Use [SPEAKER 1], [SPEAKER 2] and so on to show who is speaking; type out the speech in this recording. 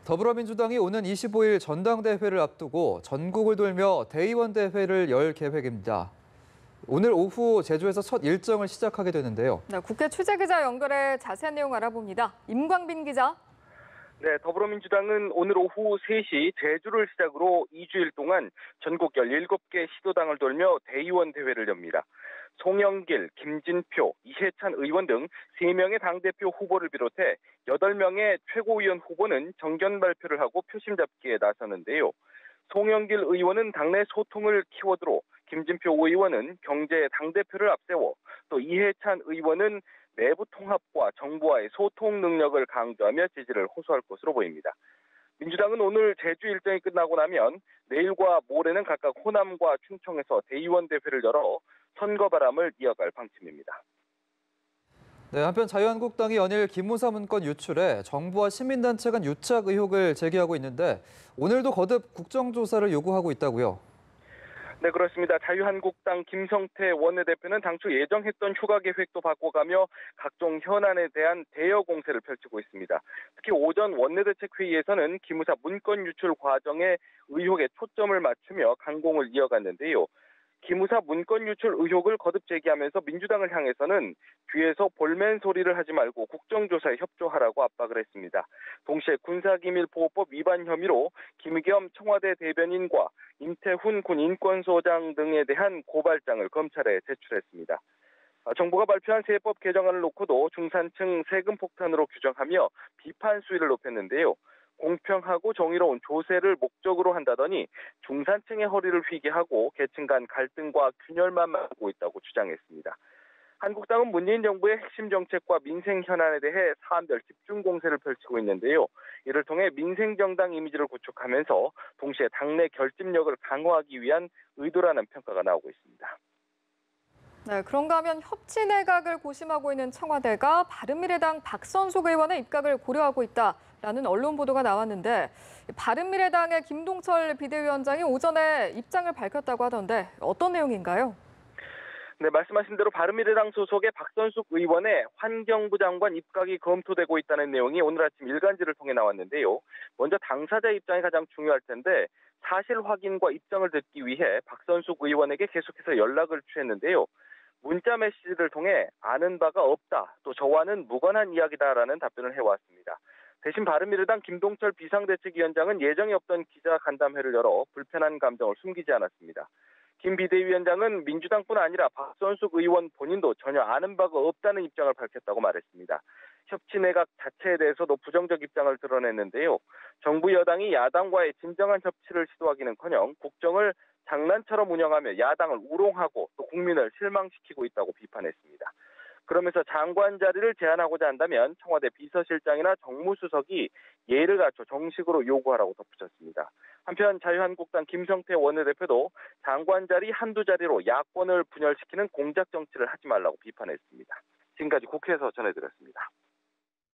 [SPEAKER 1] 더불어민주당이 오는 25일 전당대회를 앞두고 전국을 돌며 대의원 대회를 열 계획입니다. 오늘 오후 제주에서 첫 일정을 시작하게 되는데요.
[SPEAKER 2] 네, 국회 취재기자 연결해 자세한 내용 알아봅니다. 임광빈 기자.
[SPEAKER 3] 네, 더불어민주당은 오늘 오후 3시 제주를 시작으로 2주일 동안 전국 17개 시도당을 돌며 대의원 대회를 엽니다. 송영길, 김진표, 이해찬 의원 등 3명의 당대표 후보를 비롯해 8명의 최고위원 후보는 정견 발표를 하고 표심 잡기에 나서는데요. 송영길 의원은 당내 소통을 키워드로, 김진표 의원은 경제 당대표를 앞세워, 또 이해찬 의원은 내부 통합과 정부와의 소통 능력을 강조하며 지지를 호소할 것으로 보입니다. 민주당은 오늘 제주 일정이 끝나고 나면 내일과 모레는 각각 호남과 충청에서 대의원 대회를 열어 선거 바람을 이어갈 방침입니다.
[SPEAKER 1] 네, 한편 자유한국당이 연일 기무사 문건 유출에 정부와 시민단체 간 유착 의혹을 제기하고 있는데 오늘도 거듭 국정조사를 요구하고 있다고요.
[SPEAKER 3] 네, 그렇습니다. 자유한국당 김성태 원내대표는 당초 예정했던 휴가 계획도 바꿔가며 각종 현안에 대한 대여 공세를 펼치고 있습니다. 특히 오전 원내대책회의에서는 기무사 문건 유출 과정에 의혹에 초점을 맞추며 강공을 이어갔는데요. 기무사 문건 유출 의혹을 거듭 제기하면서 민주당을 향해서는 뒤에서 볼멘 소리를 하지 말고 국정조사에 협조하라고 압박을 했습니다. 동시에 군사기밀보호법 위반 혐의로 김의겸 청와대 대변인과 임태훈 군 인권소장 등에 대한 고발장을 검찰에 제출했습니다. 정부가 발표한 세법 개정안을 놓고도 중산층 세금 폭탄으로 규정하며 비판 수위를 높였는데요. 공평하고 정의로운 조세를 목적으로 한다더니 중산층의 허리를 휘게 하고 계층 간 갈등과 균열만 막고 있다고 주장했습니다. 한국당은 문재인 정부의 핵심 정책과 민생 현안에 대해 사안별 집중 공세를 펼치고 있는데요. 이를 통해 민생정당 이미지를 구축하면서 동시에 당내 결집력을 강화하기 위한 의도라는 평가가 나오고 있습니다.
[SPEAKER 2] 네, 그런가 하면 협치 내각을 고심하고 있는 청와대가 바른미래당 박선숙 의원의 입각을 고려하고 있다라는 언론 보도가 나왔는데 바른미래당의 김동철 비대위원장이 오전에 입장을 밝혔다고 하던데 어떤 내용인가요?
[SPEAKER 3] 네, 말씀하신 대로 바른미래당 소속의 박선숙 의원의 환경부 장관 입각이 검토되고 있다는 내용이 오늘 아침 일간지를 통해 나왔는데요. 먼저 당사자 입장이 가장 중요할 텐데 사실 확인과 입장을 듣기 위해 박선숙 의원에게 계속해서 연락을 취했는데요. 문자 메시지를 통해 아는 바가 없다, 또 저와는 무관한 이야기다라는 답변을 해왔습니다. 대신 바른미래당 김동철 비상대책위원장은 예정에 없던 기자 간담회를 열어 불편한 감정을 숨기지 않았습니다. 김 비대위원장은 민주당뿐 아니라 박선숙 의원 본인도 전혀 아는 바가 없다는 입장을 밝혔다고 말했습니다. 협치 내각 자체에 대해서도 부정적 입장을 드러냈는데요. 정부 여당이 야당과의 진정한 협치를 시도하기는커녕 국정을 장난처럼 운영하며 야당을 우롱하고 또 국민을 실망시키고 있다고 비판했습니다. 그러면서 장관 자리를 제안하고자 한다면 청와대 비서실장이나 정무수석이 예를 갖춰 정식으로 요구하라고 덧붙였습니다. 한편 자유한국당 김성태 원내대표도 장관 자리 한두 자리로 야권을 분열시키는 공작 정치를 하지 말라고 비판했습니다. 지금까지 국회에서 전해드렸습니다.